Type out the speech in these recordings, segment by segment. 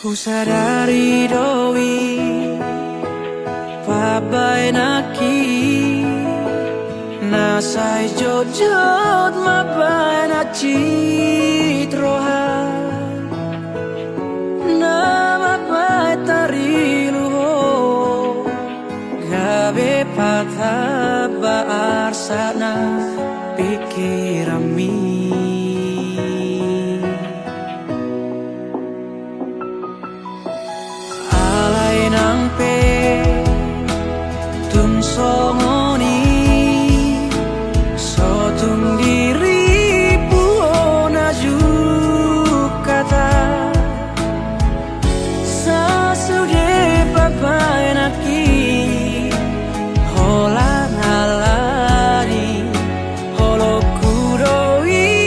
Ku sadari doi pabai naki nasai jojot mabai na citroha nama bai tariluho gabe patah baar sana pikirami. Nang pe tun songoni sotung diri puona jukata sasude papai naki hola ngalani holo kudoi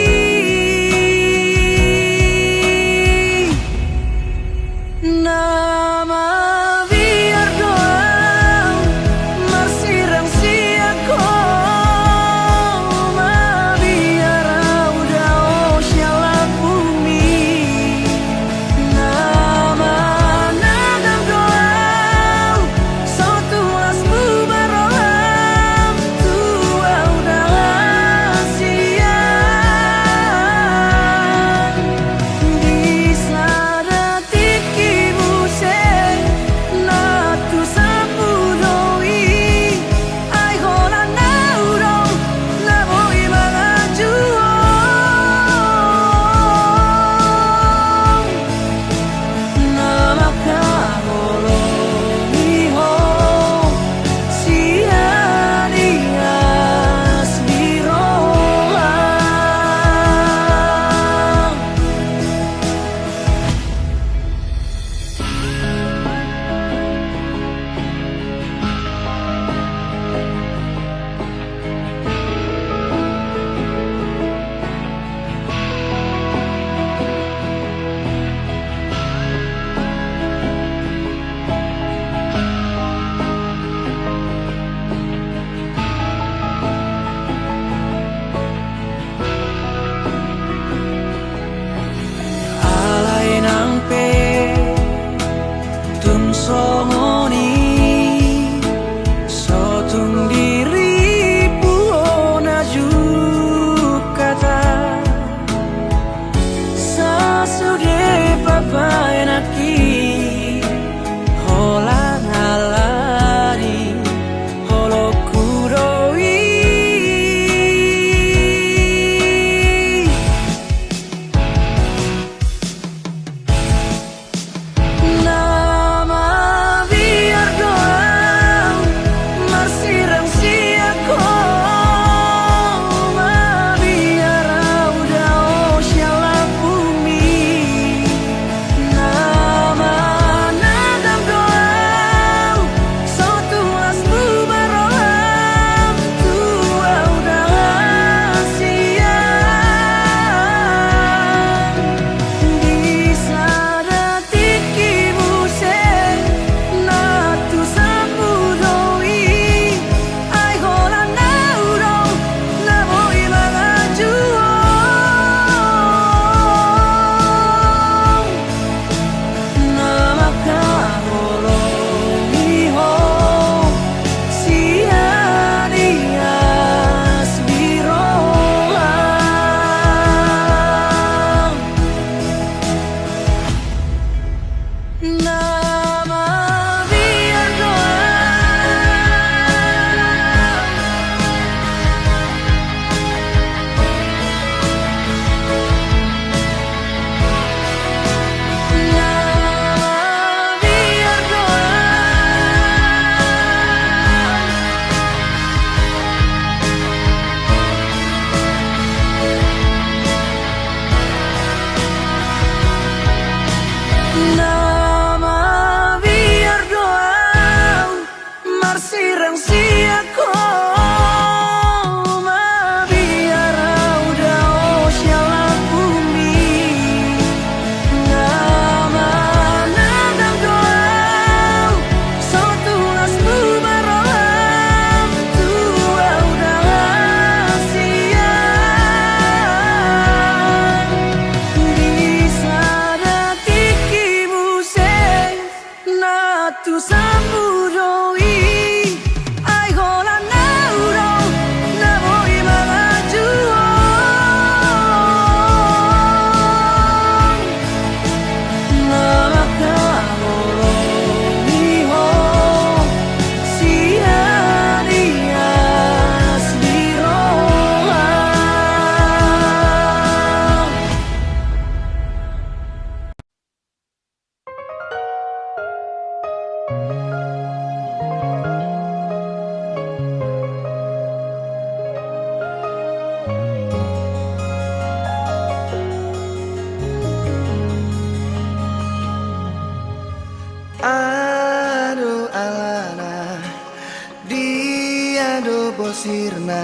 ado bosirna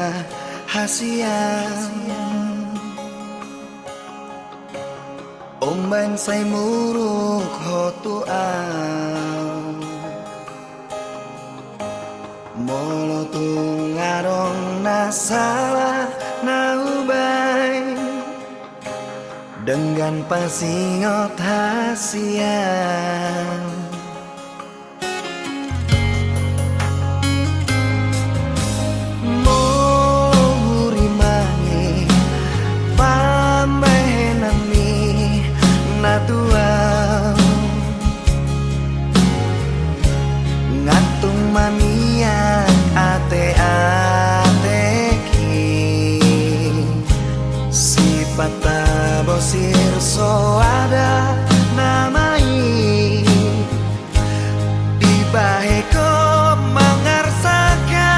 hasian Omban say muruk hotuan Molo tungarong nasalah naubay Dengan pasingot hasian Mohuri mangi pambahenami natuang Ngatung maniak ate-ateki Sipata bosir so ada namai Di baheko mengarsakan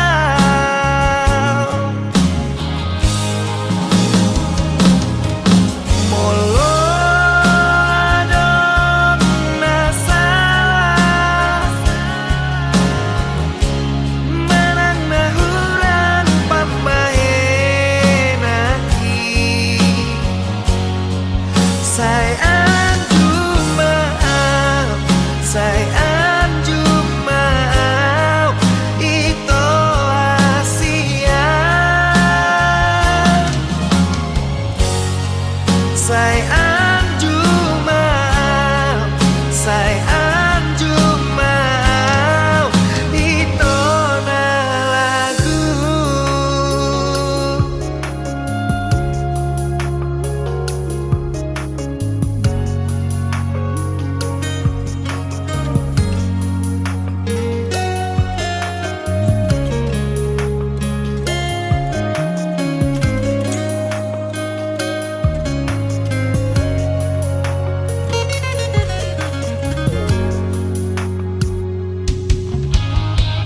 Molo adon nasalah Menang nahuran pambahenaki Say anjum maaf, say anjum maaf Ito asian Say anjum maaf, say anjum maaf Ito na lagu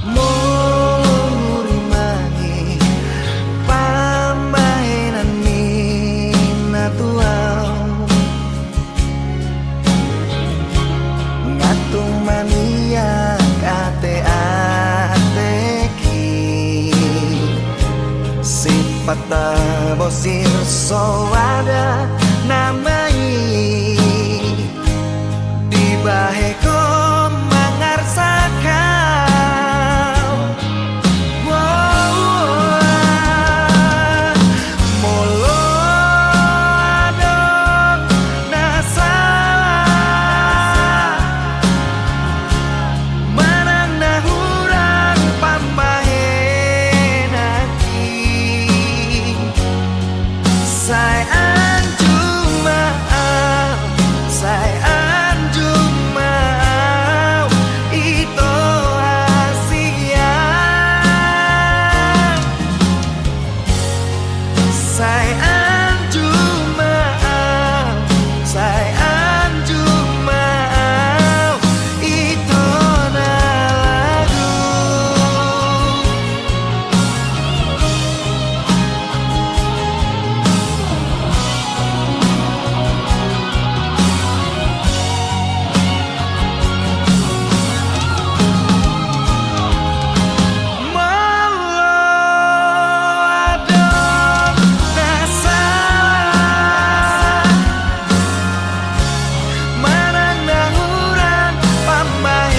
Mohuri mangi pambahenan minatuang Ngatung maniak ate-ateki Sipata bosir so ada namai Di baheko mengarsakan Molo adon nasalah Menang nahuran pambahenaki Say anjum maaf, say anjum maaf Ito asian Say anjum maaf, say anjum maaf Ito na lagu Molo adon nasalah Menang nahuran pambahenaki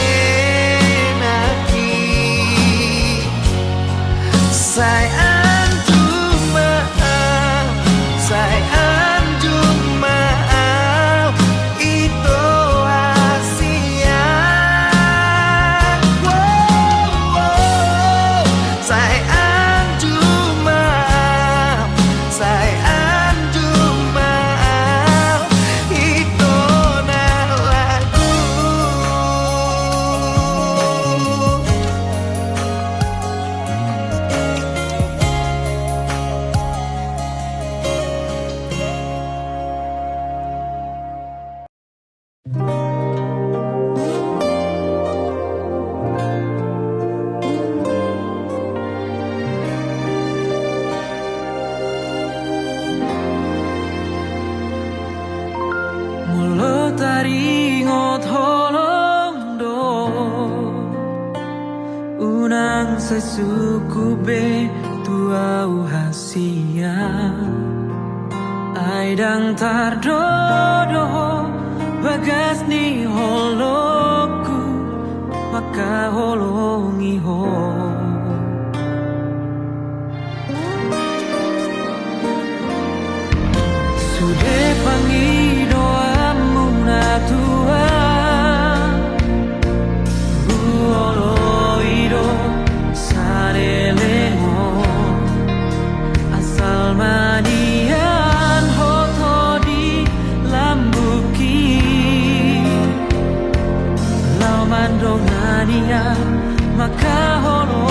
Say anjum maaf, say anjum maaf Ito asian Say anjum maaf, say anjum maaf Ito na lagu sai suku be tuau hasia ai dang tardodo bagas ni holoku maka holongi ho sude pangi doamu na Tuhan buoloido sarelemo asal manian hoto di lambuki lau mandongania maka holo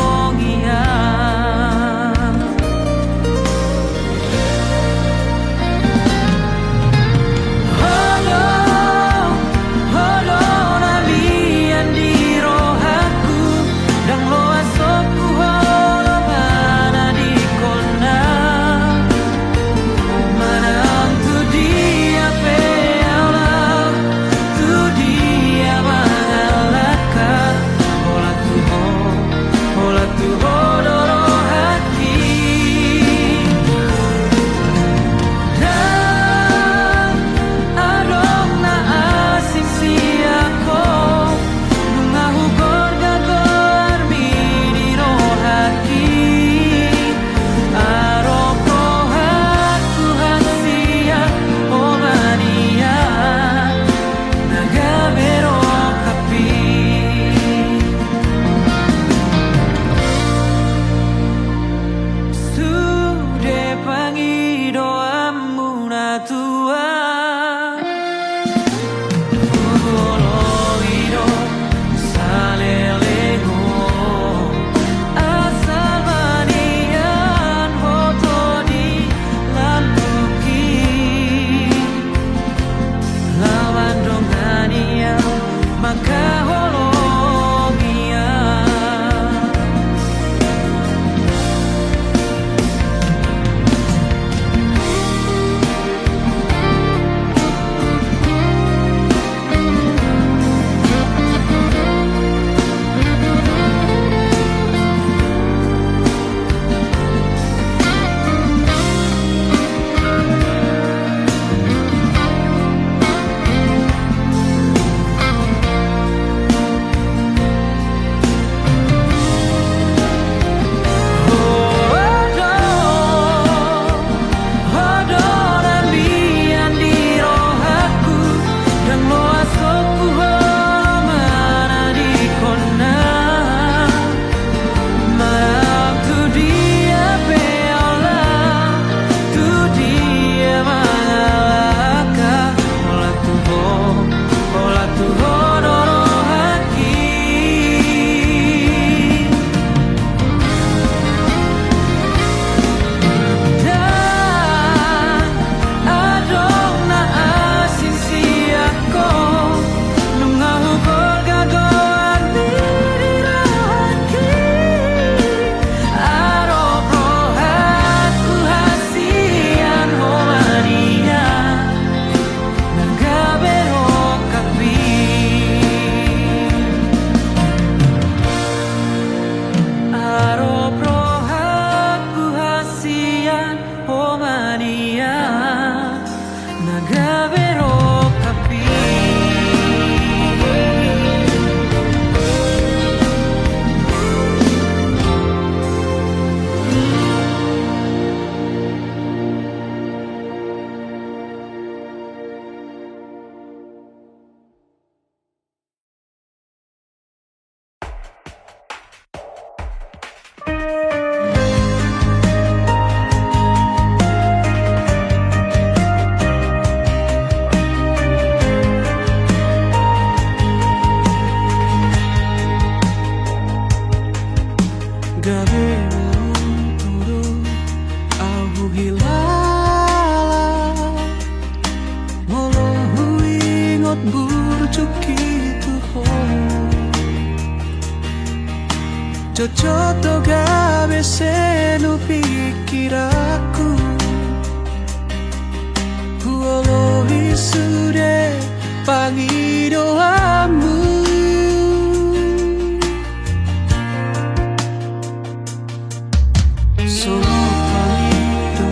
Sono pairu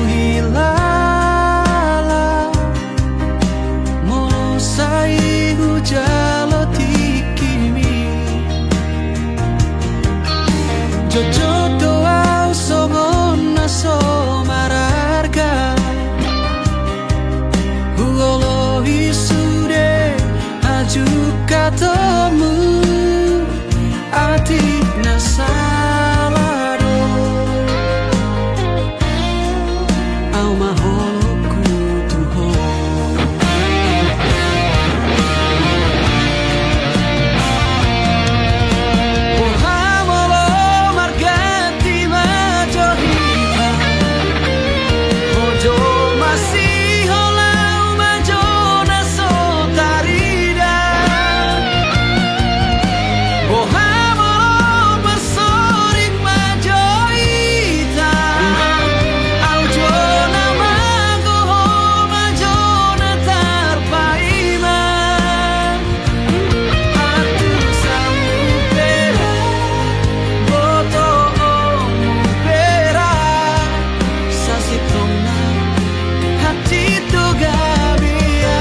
hilala Mono sai hujalo tikimi Jojo doa songon naso mararga Huolo isude aju katamu Ati nasalado Au maholo kutuho Ohamolo margati majohita Ojo masih holau majona sotarida Ohamolo masorik majohita Aujona magoho majona tarpaima Atu samupera Boto omupera Sasitona hati tugabia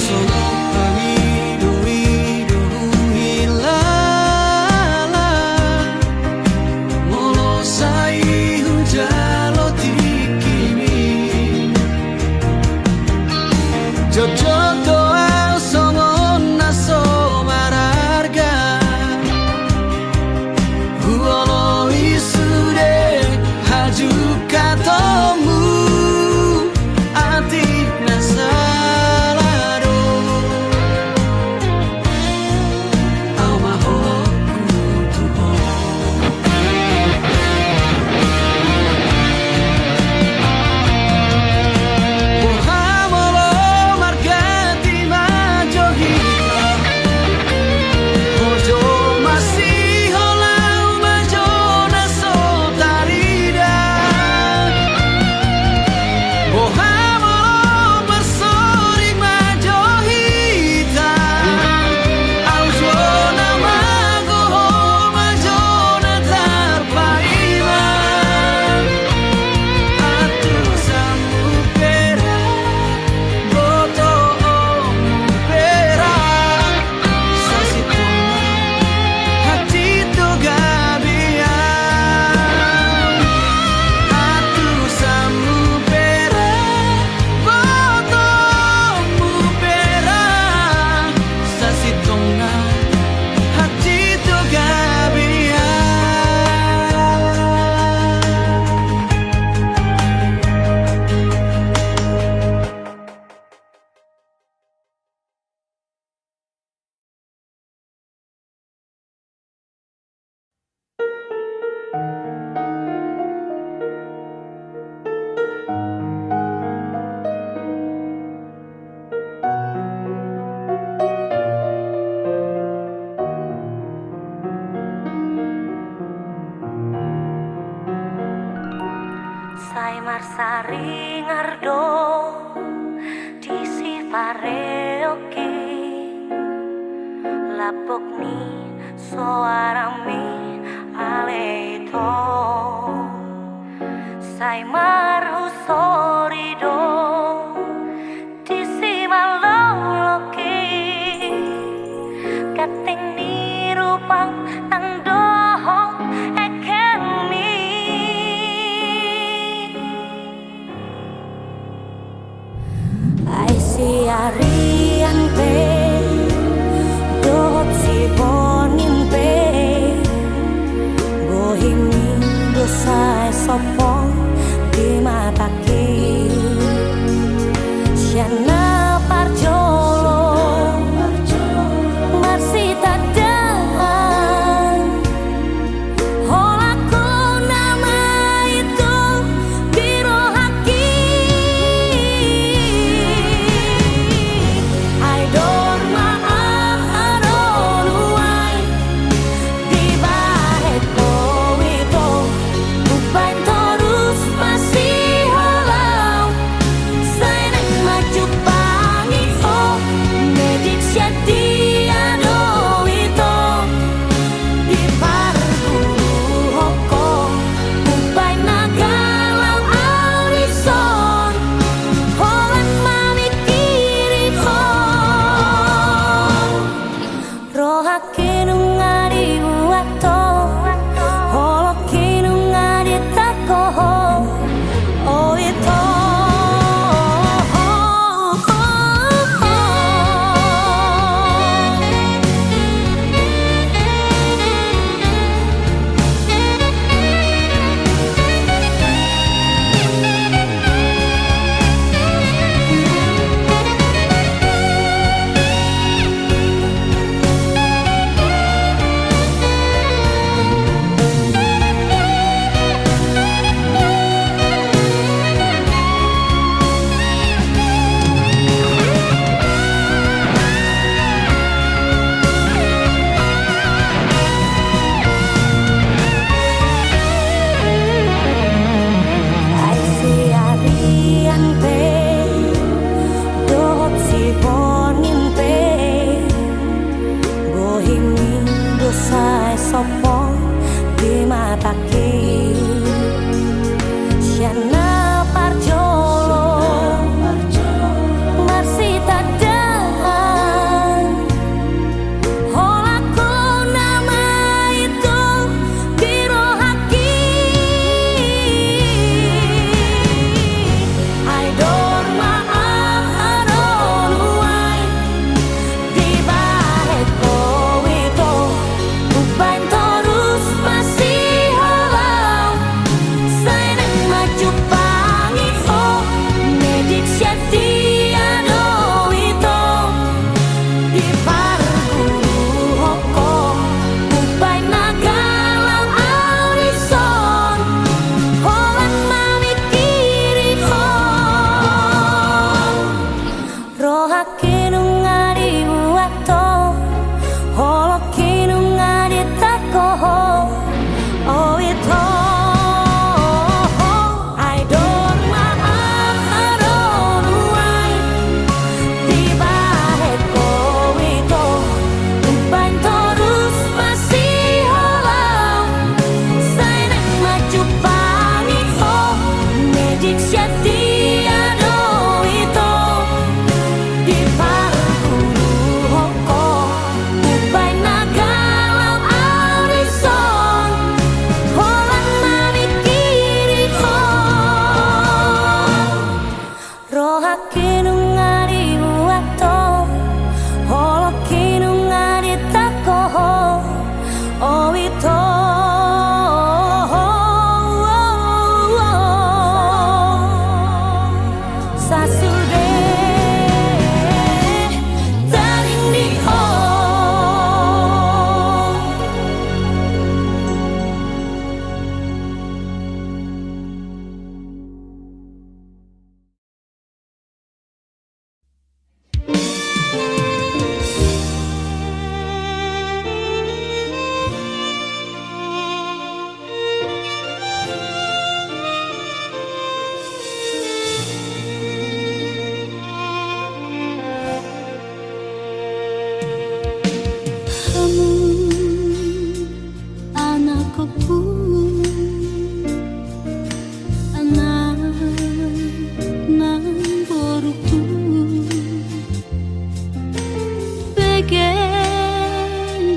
Sono pairu hilala Mono sai hujalo tikimi Jojo doa songon naso mararga Huolo isude haju katamu Ati nasalado Au maholo kutuho Ohamolo margati majohita Ojo masih holau majona sotarida Ohamolo masorik majohita Aujona magoho majona tarpaima Atu samupera Boto omupera Sasitona hati tugabia Atu samupera Boto omupera Sasitona hati tugabia Sai marsari ngardo disi pareoke lapok ni soarami aleito Sai marhu sorido disi maloloke kating ni rupang tandohong ekeni Ai siarian pe dot si bonin pe bohimi dosa sopo di mataki Siana parjo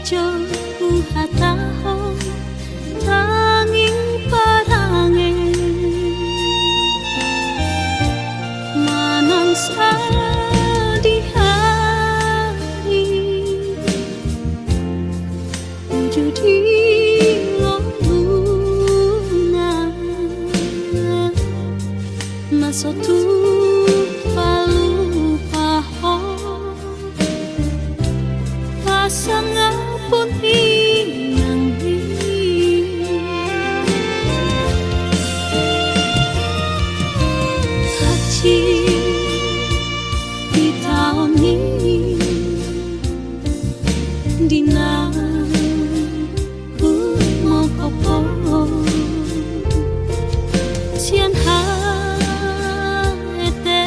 ijo hataho tanging parange manungsa di hari wujudi luna masotu palu paho pasangan pun inang haji di tahun ini dina mau kopo sian ete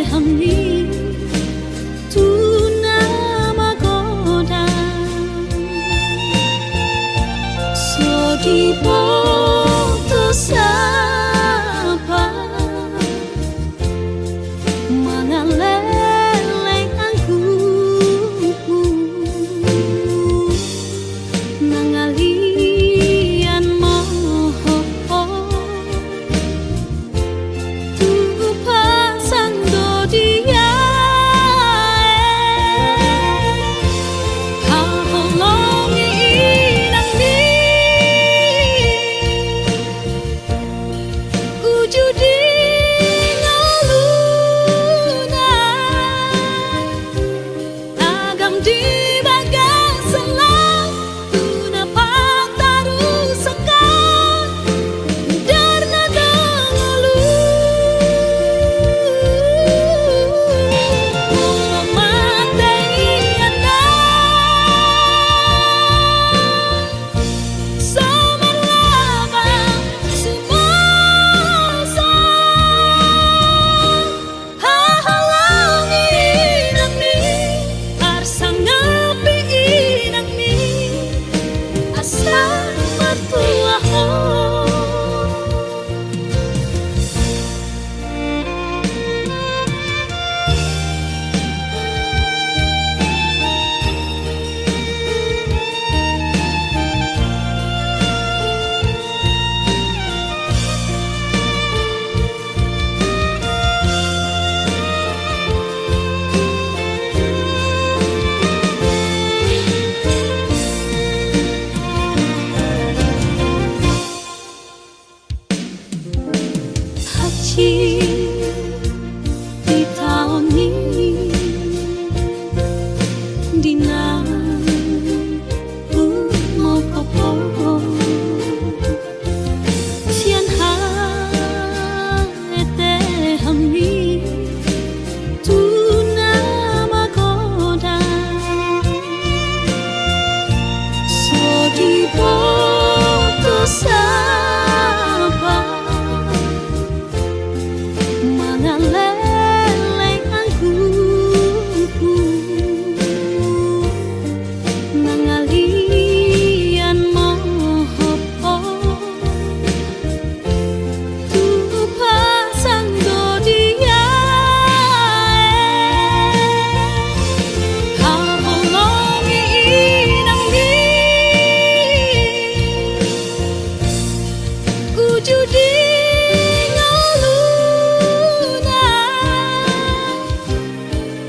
hamni tuna magoda so di poto sapa mangaleleng aku nangalian moho tugu pasang do dia halongi inang ni wujudi ngaluna agam di bagang selang tuna pataru sekan darna dangalu matei anda samar labang sumasa hahalangi inang ni arsang ngapi inang ni asa matuaho haji di tahun ini dina mau kopo sian ete hamni tuna magoda so di poto sapa mangaleleng aku nangalian moho tugu pasang do dia halongi inang ni wujudi ngaluna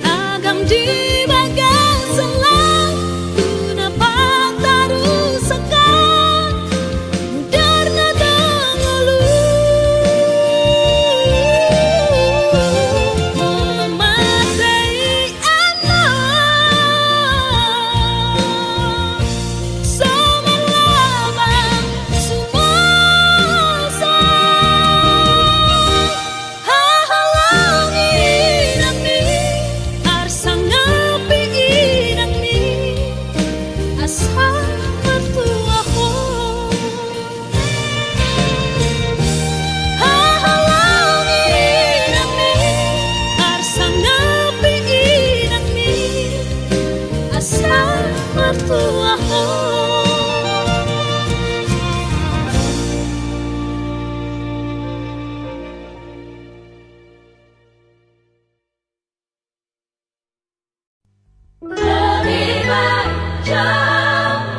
agam di bagang selang tuna pataru sekan darna dangalu matei anda samar labang sumasa hahalangi inang ni arsang ngapi inang ni asa matuaho hahalangi inang ni arsang ngapi inang ni asa matuaho lebih baik jauh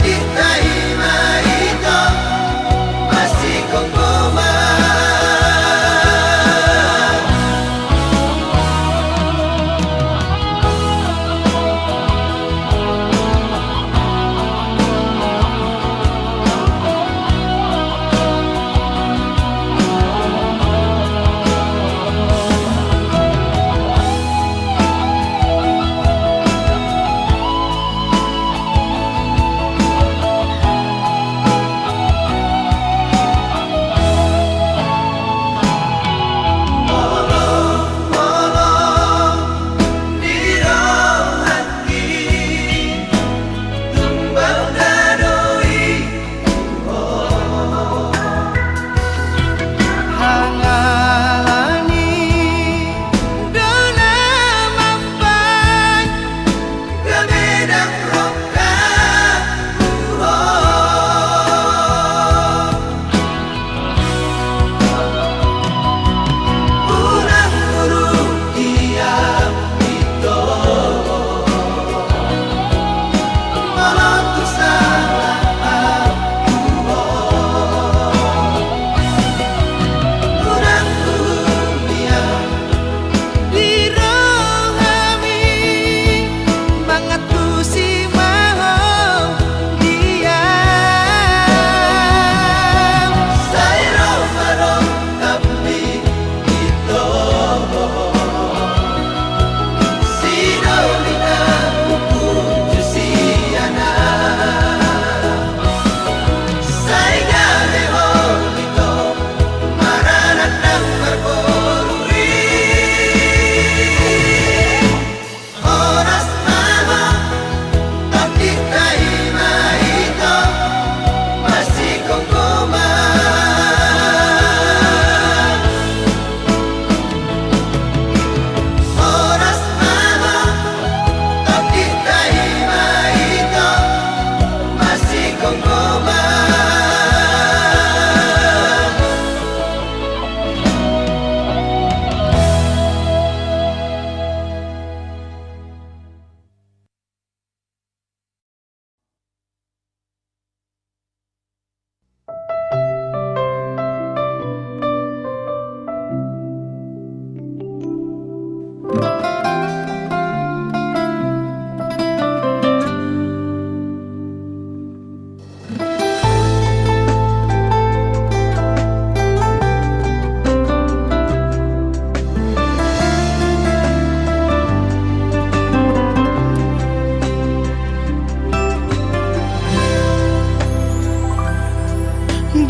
di taima ito masih kongkoma.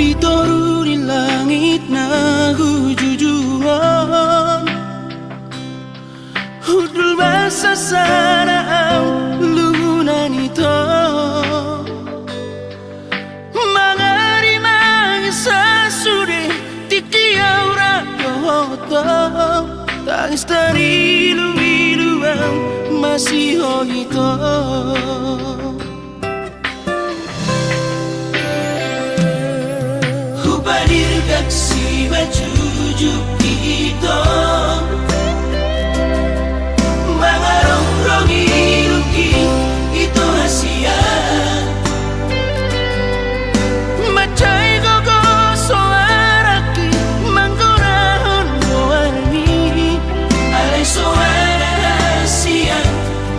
Diturunin langit na hujujuan, hudul basa sana ang lunan ito. Mga rimang sa suri titiyaw rakoto, tangis dari ilu-ilu ang masiho ito. Hubadir si bajujuk ito, mga rongrong iluki ito hasia, macay gogo soaraki manggurahon moani, alay soara siang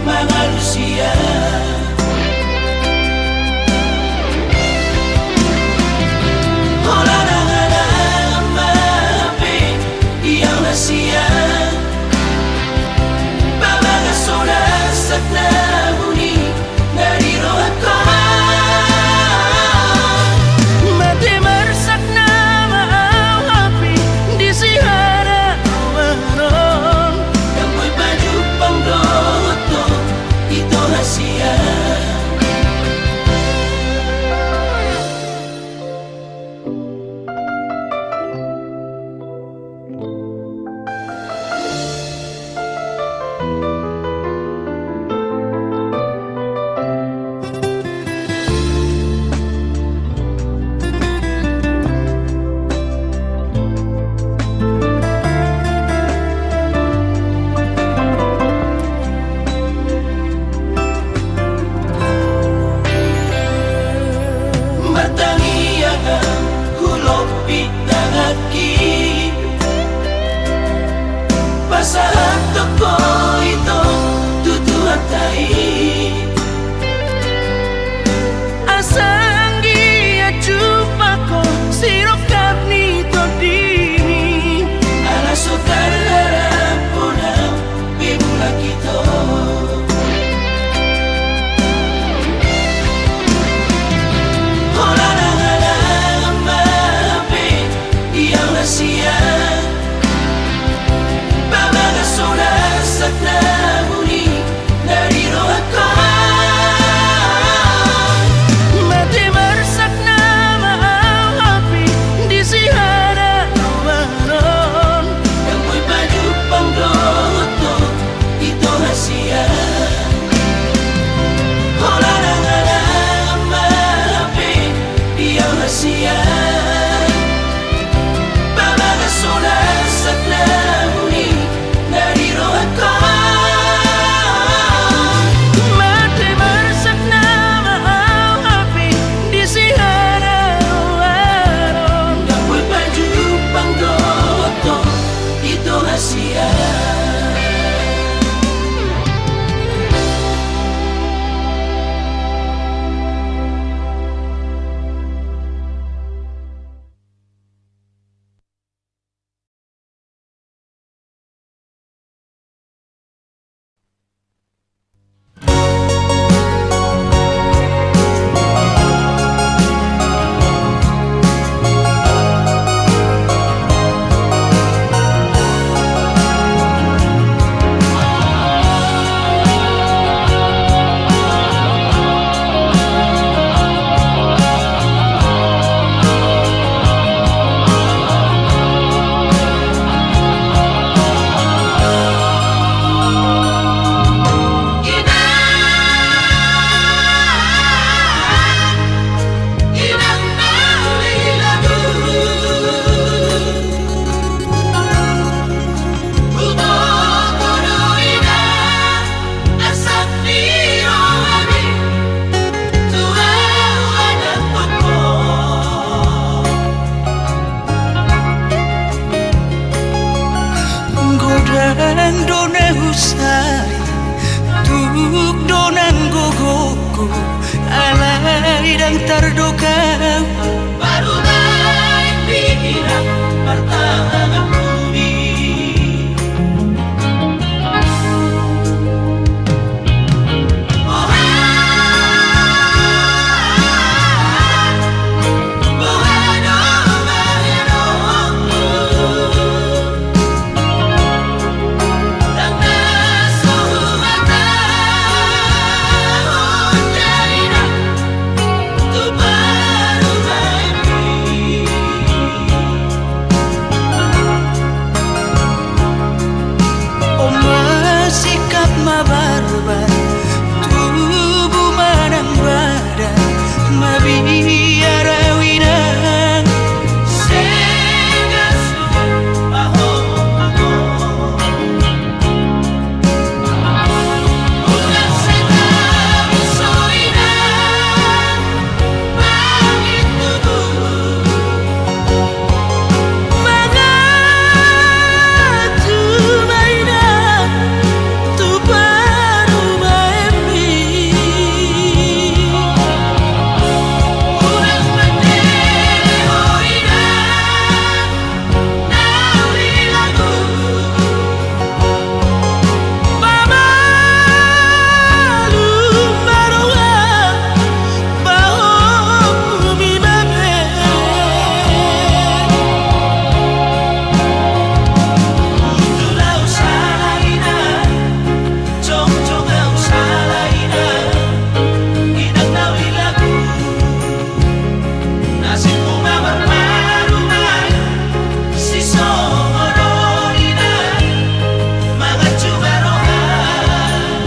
mga lusia. Sia kau baru baik pikiran pertahanan bumi. Mabarbar tubuh manang badan mabiara winang sehingga sudah ulang sedang soinan bagi tubuh mengatu mainan tu baru mimpi. Ulang berdiri hoinan nawi lagu mama lu marwa bahwa bumi mame Tulau salaina Jong-jong ang salaina Inang nawi lagu Nasib mo mamarmarumay Si Somororina Mga tsugarohan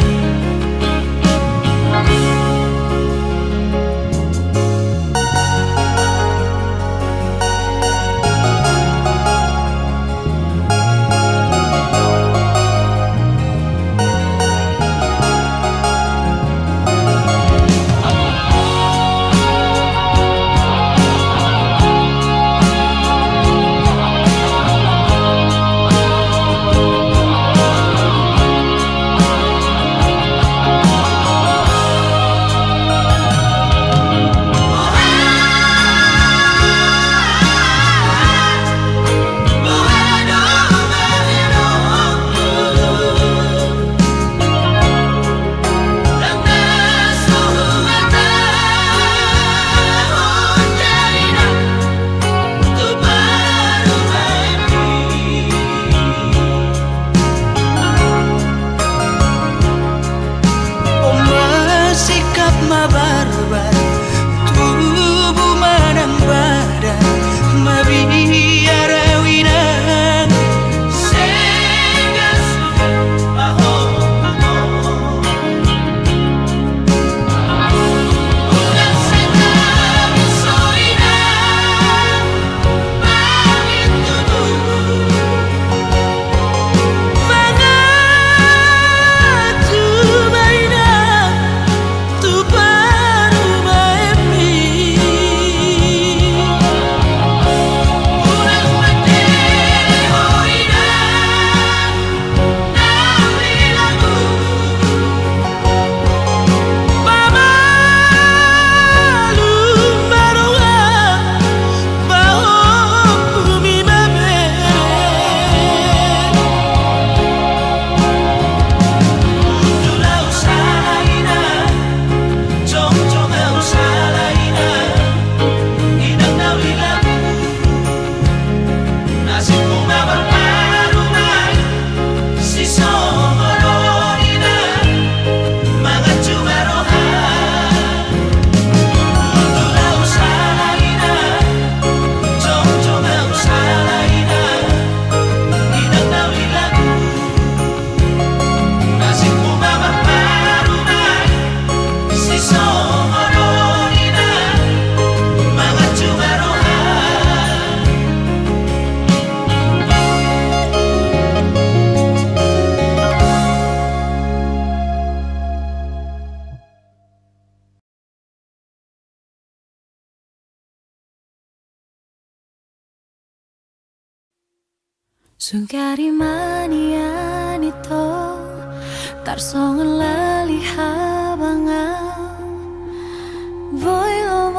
sikap mabarbar tubuh manang badan mabiara winang sehingga sudah ulang sedang soinan bagi tubuh mengatu mainan tu baru mimpi. Ulang berdiri hoinan nawi lagu mama lu marwa bahwa bumi mame Tulau salaina Jong-jong ang salaina Inang nawi lagu Nasib mo mamarmarumay Si Somororina Mga tsugarohan Tulau salaina Jong-jong ang salaina Inang nawi lagu Nasib mo mamarmarumay Si Somororina Mga tsugarohan Sungkari manian itu tarsongan lali habanga Voy lo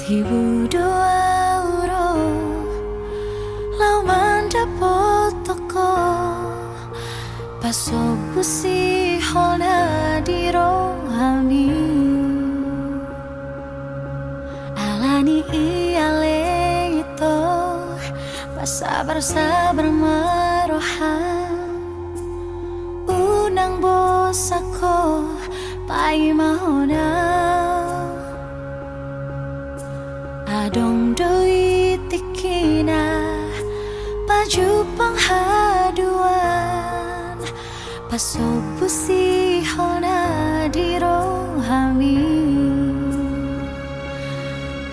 Tibu doa uro lau mandapot toko paso busi hona di rohami alani iale itu sabar marohan unang bosako pai mahona adong doi tikina baju penghaduan pasobusi hona di rohami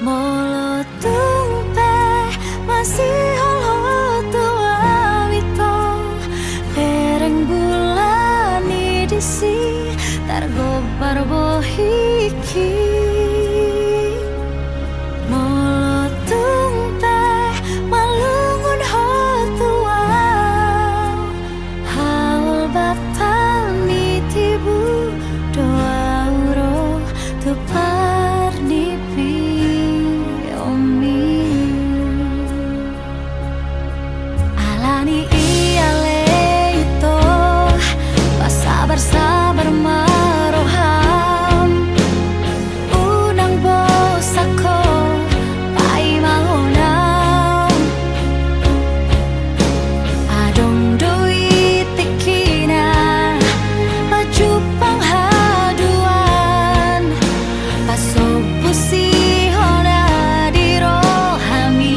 molo tumpe masih holo awito pereng bulani disi targobar bohiki molo tumpe malungun hotua haul batal ni tibu doa uro tupar nipi alani iale itu sabar maroham unang bosako pai mahonam adong doi tekina baju penghaduan pasobusi hona di rohami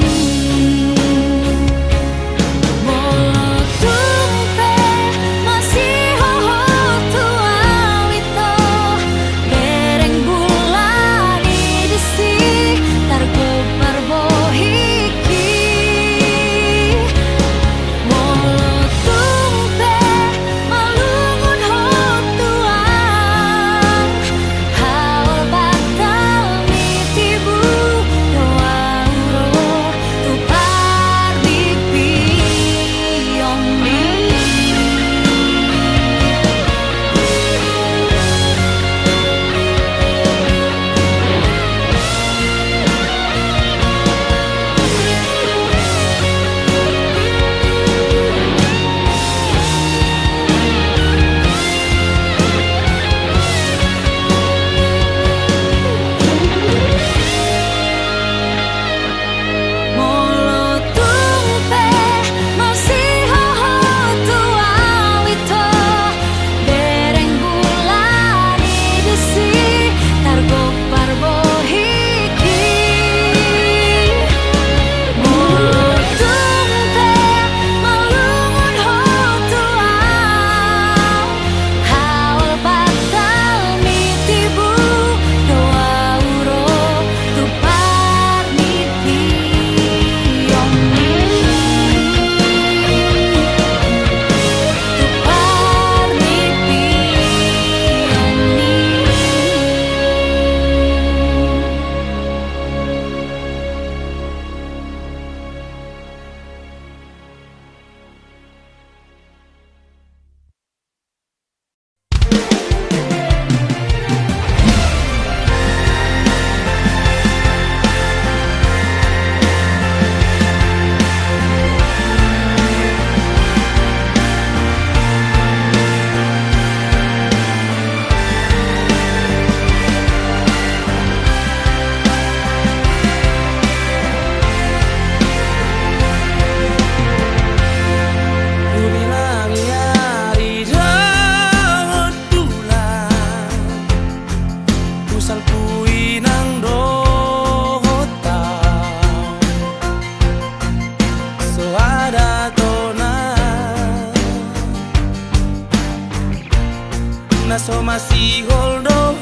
So masih holdo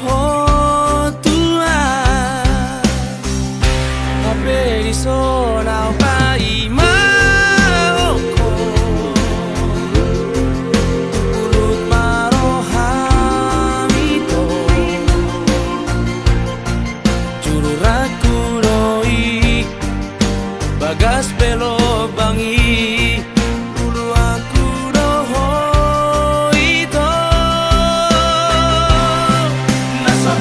tua Ape di sona pai maoko Ulut marohamito Juru raku doi Bagas belo bangi Ulu aku doho ito Nasa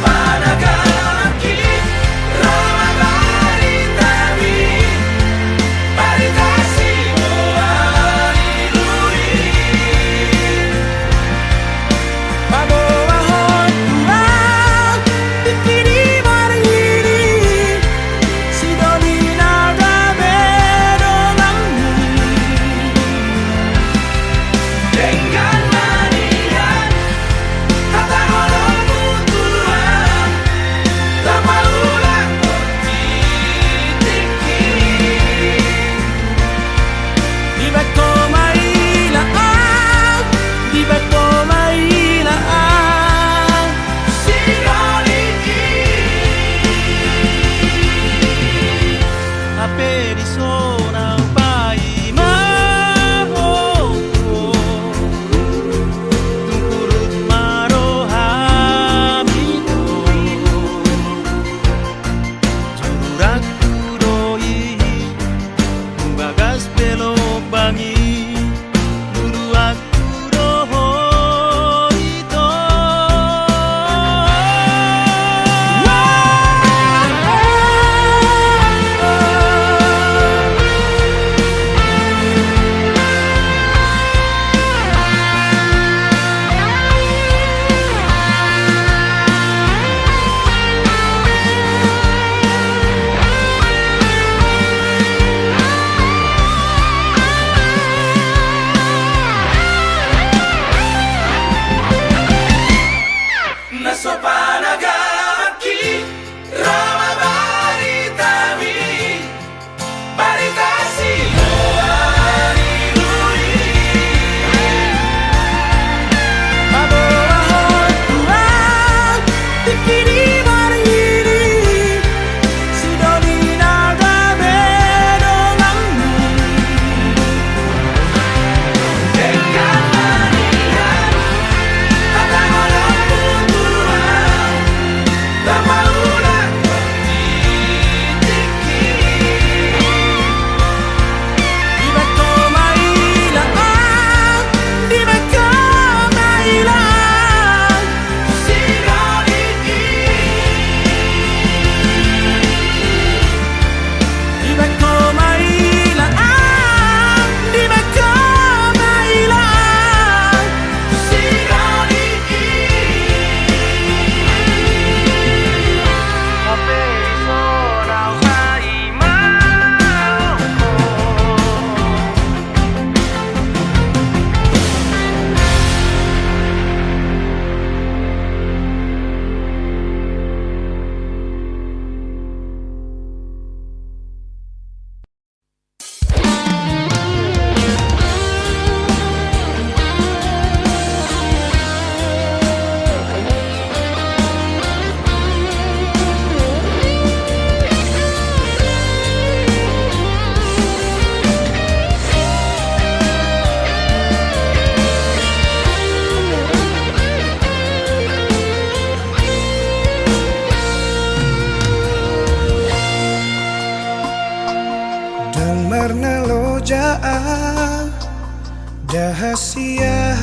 sia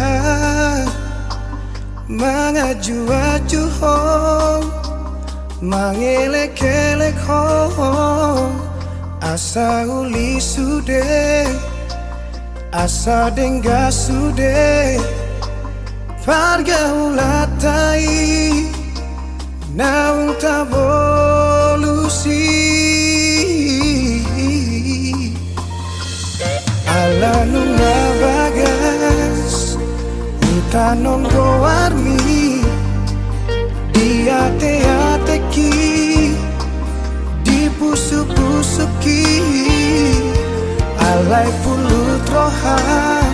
mengaju-aju hong mangelek-elek hong asa uli sude asa dengga sude pergaulatai naung tavolusi ala nunga bagas utanon goarmi diate-ateki dipusu-pusuki alai pulut roham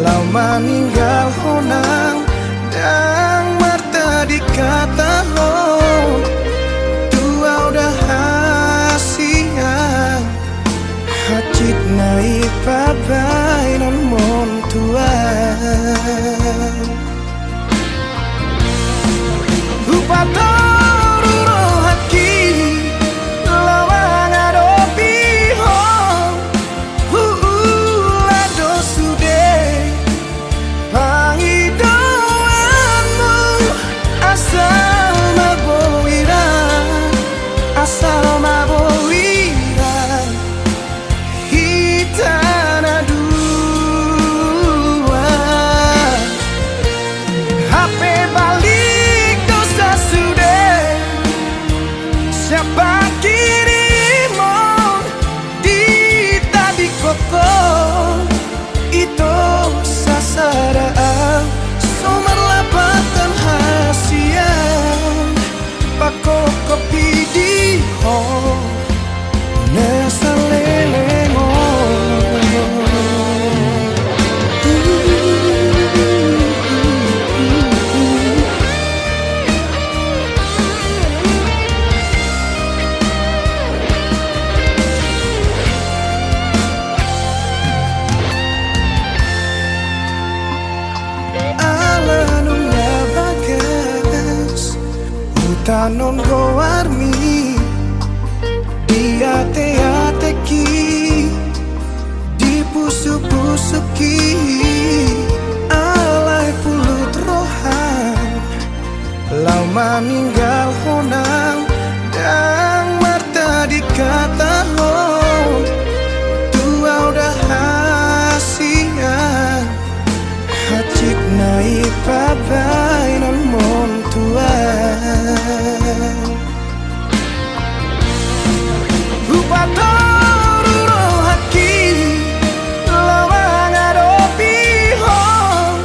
lau meninggal honang dan marta dikata ho tua udah hasian hacit naik pabai non mon tuan Upatoru rohaki lawang adopi hong lado sude pangidoanmu asal mabowira asal mabowira hitana dua HP balik dosa sudah siapa kirimu di tadi koko itu sasaraan sumber lapatan hasian pako kopi di hong nesa lelengo tanon goarmi diate-ateki dipusu-pusuki alai pulut rohan lau meninggal honang dan marta dikata hong tua udah hasian hacik naik pabai non mon tuan Upatoru rohaki lawang adopi hong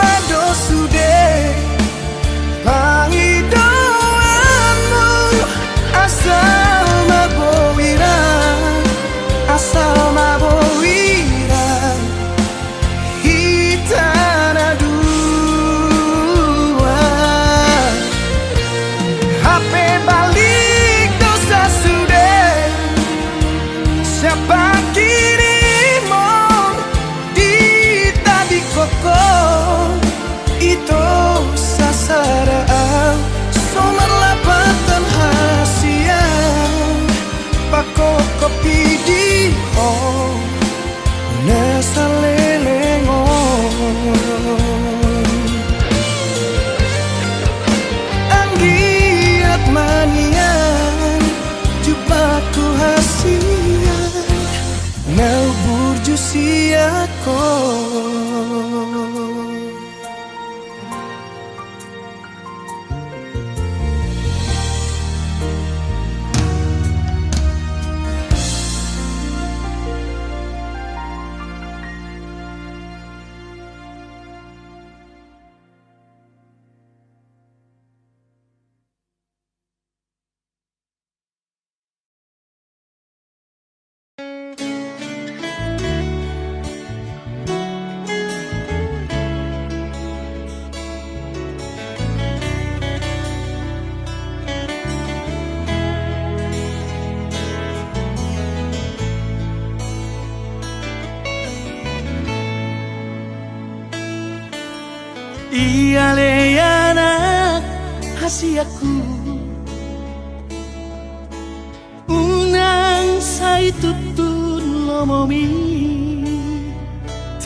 lado sude pangidoanmu asal mabowira asal mabowira hitana dua HP balik dosa sudah siapa kirimu di tadi koko itu sasaraan sumber lapatan hasian pako kopi di hong nesa lelengon anggiat manian jupaku hasian nau burju siako Ia leana hasiaku unang say tutun lomomi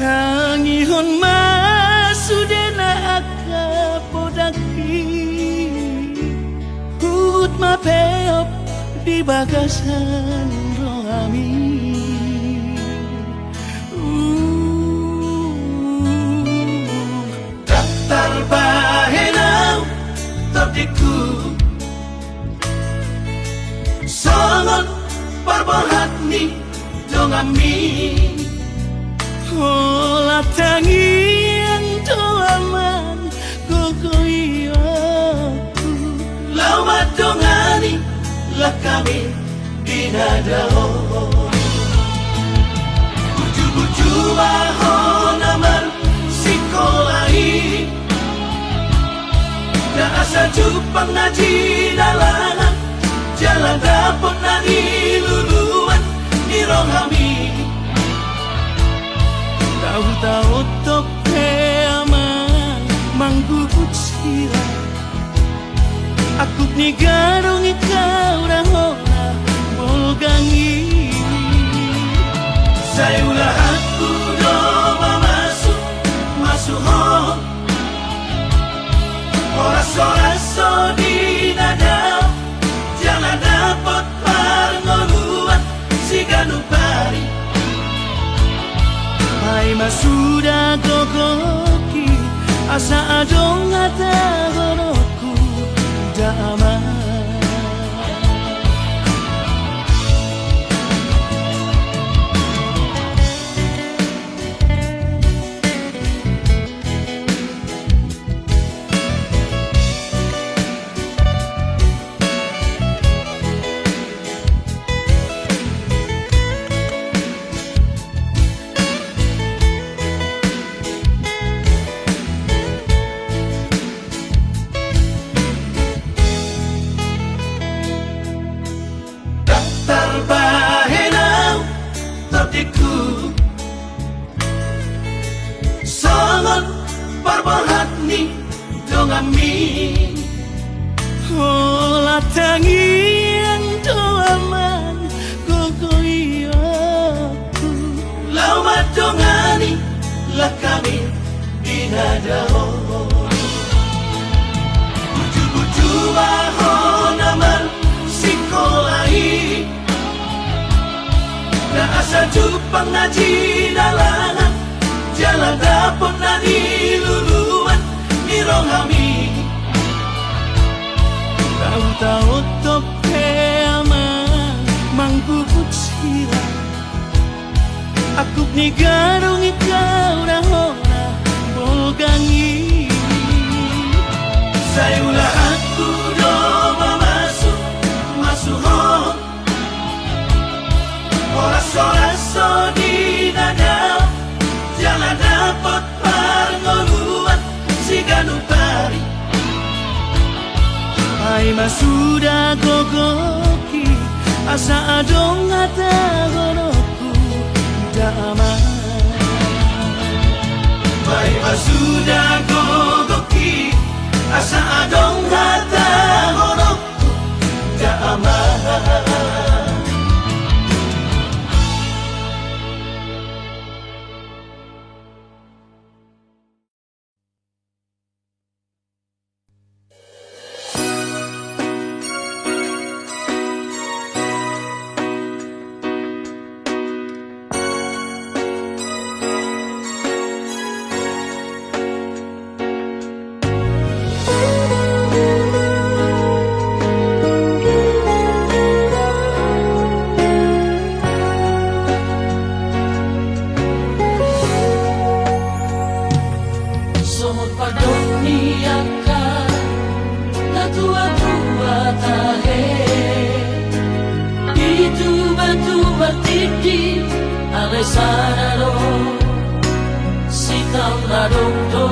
Tangihon masudena aka podaki Hut mapeop di bagasan rohami Daftar bahenau topdiku Songon parbohat ni dongami Ola tangian doaman gogoyoku Lau madongani lah kami dinadao Buju-buju mahon aman sikolahi Na asa jupang na jinalangan Jalan dapot na niluluan ni rohami Tahu-tahu tope aman manggubut sila Aku ni garong ikaw rahona bolgangi Saya ulah aku doa masuk ho Oras-oraso di nada Jangan dapat parngoluan si ganupari Hai masuda gogoki asa adong ata horoku damai Terbahenau topdiku Songon parbohat ni dongami Ola tangian doaman gogoyoku Lau madongani lah kami dinadao Buju-buju mahon aman sikolahi Na asa jupang na jinalangan Jalan dapot na niluluan ni rohami Tahu-tahu tope aman manggubut sila Aku ni garong ikaw rahona bolgangi Saya ulah aku doa masuk ho Oras-oraso di nada Jangan dapat parngoluan si ganupari Hai masuda gogoki asa adong ata horoku damai Hai masuda gogoki asa adong ata horoku damai Sanaro sitam ladongdo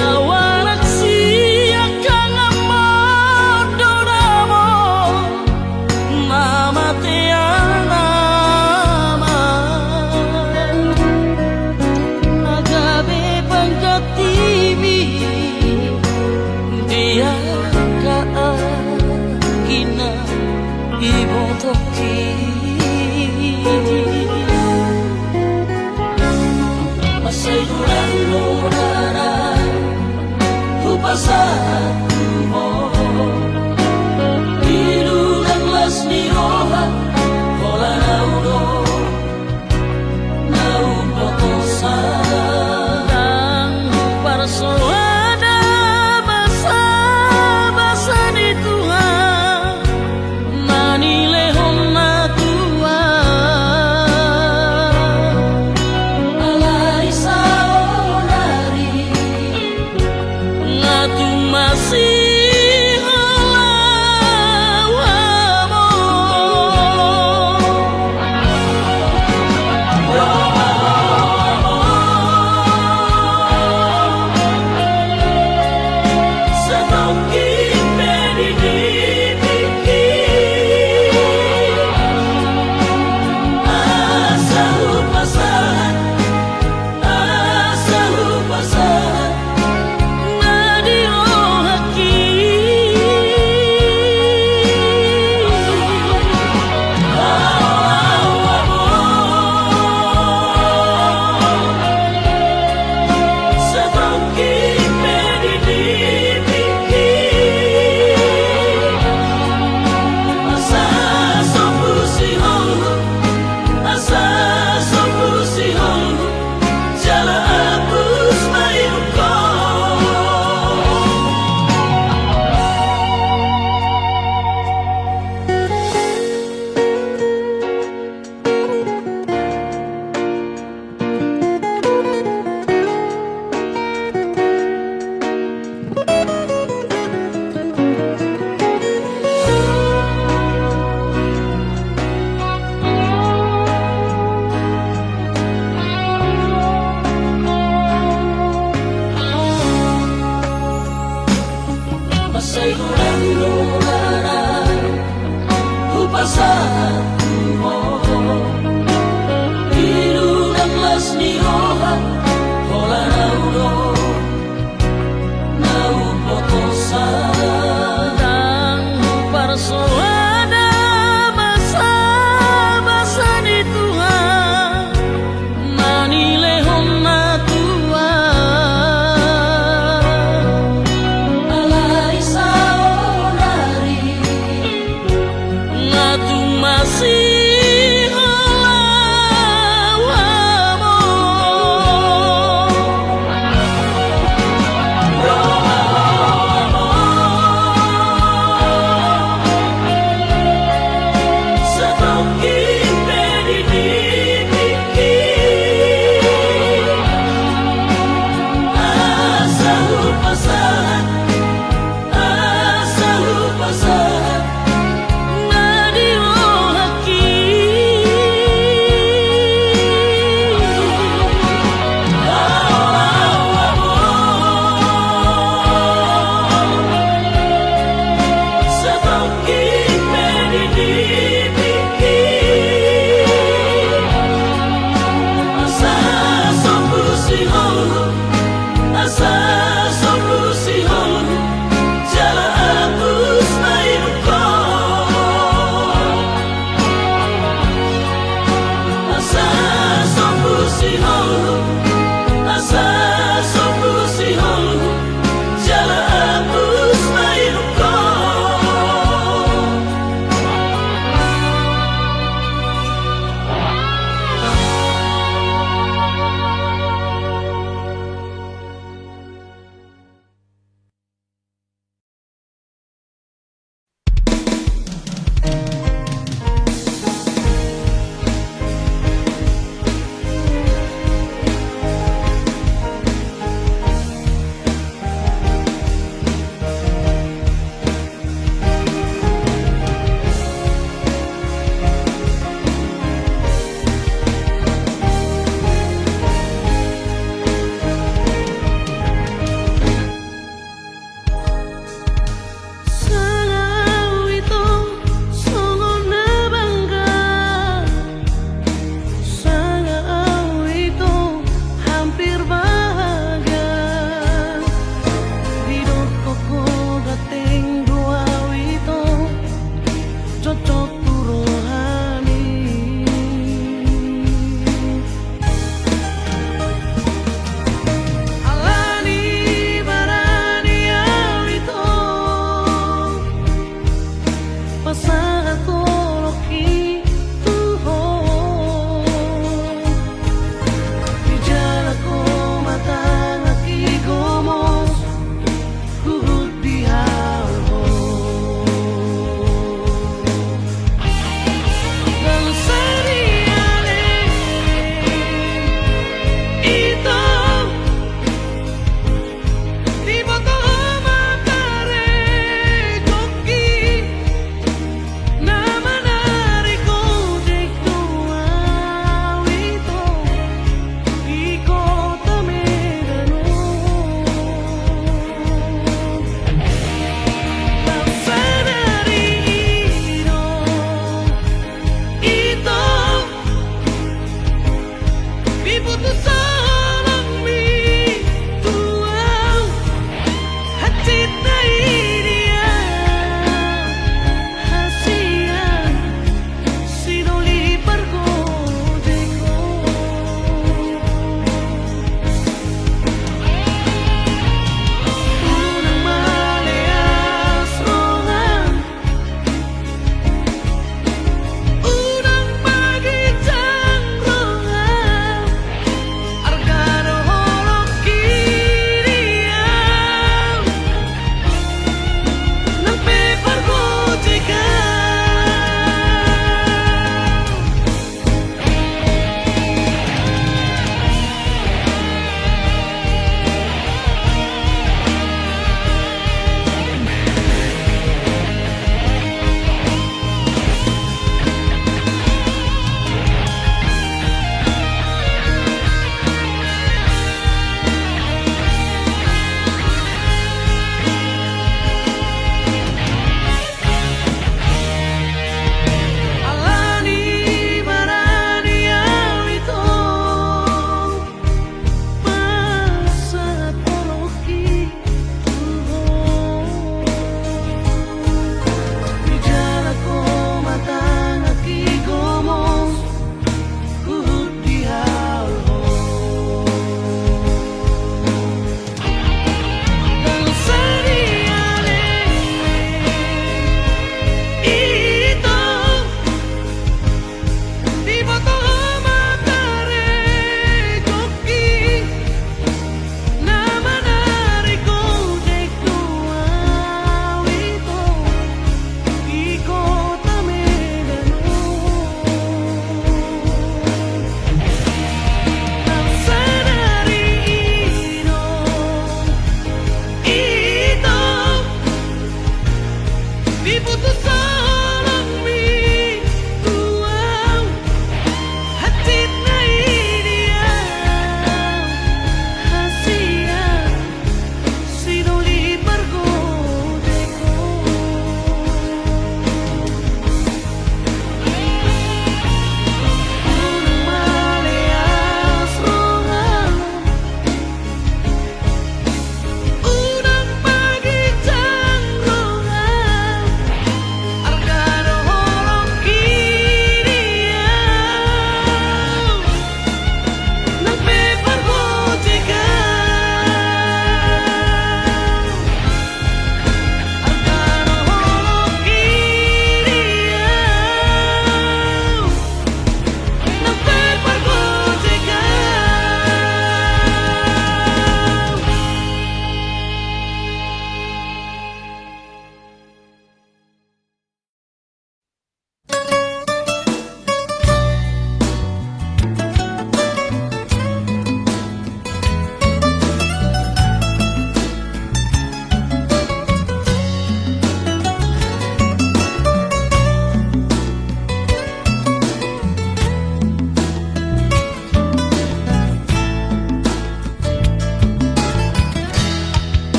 awarak siya kang amodoramo mamateana nagabe pangkatibi dia kaagina ibotoki persoada basa-basa di Tuhan manile honna tua alai saonari ngatu masih Masay ulan-ulanan Hupasahan mo Ilunaglas ni Oha Hola naulo Naupotosan Ang persoada basa-basa di Tuhan manile honna tua alai saonari ngatu masih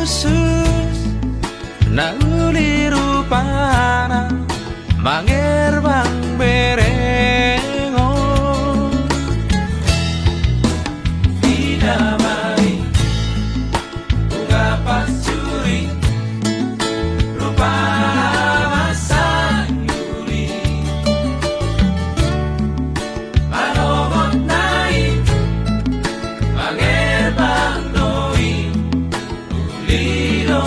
khusus nauli rupana mangerbang berengo Didamai bunga pasuri rupa masa yuri manobot naik mangerbang doi ulido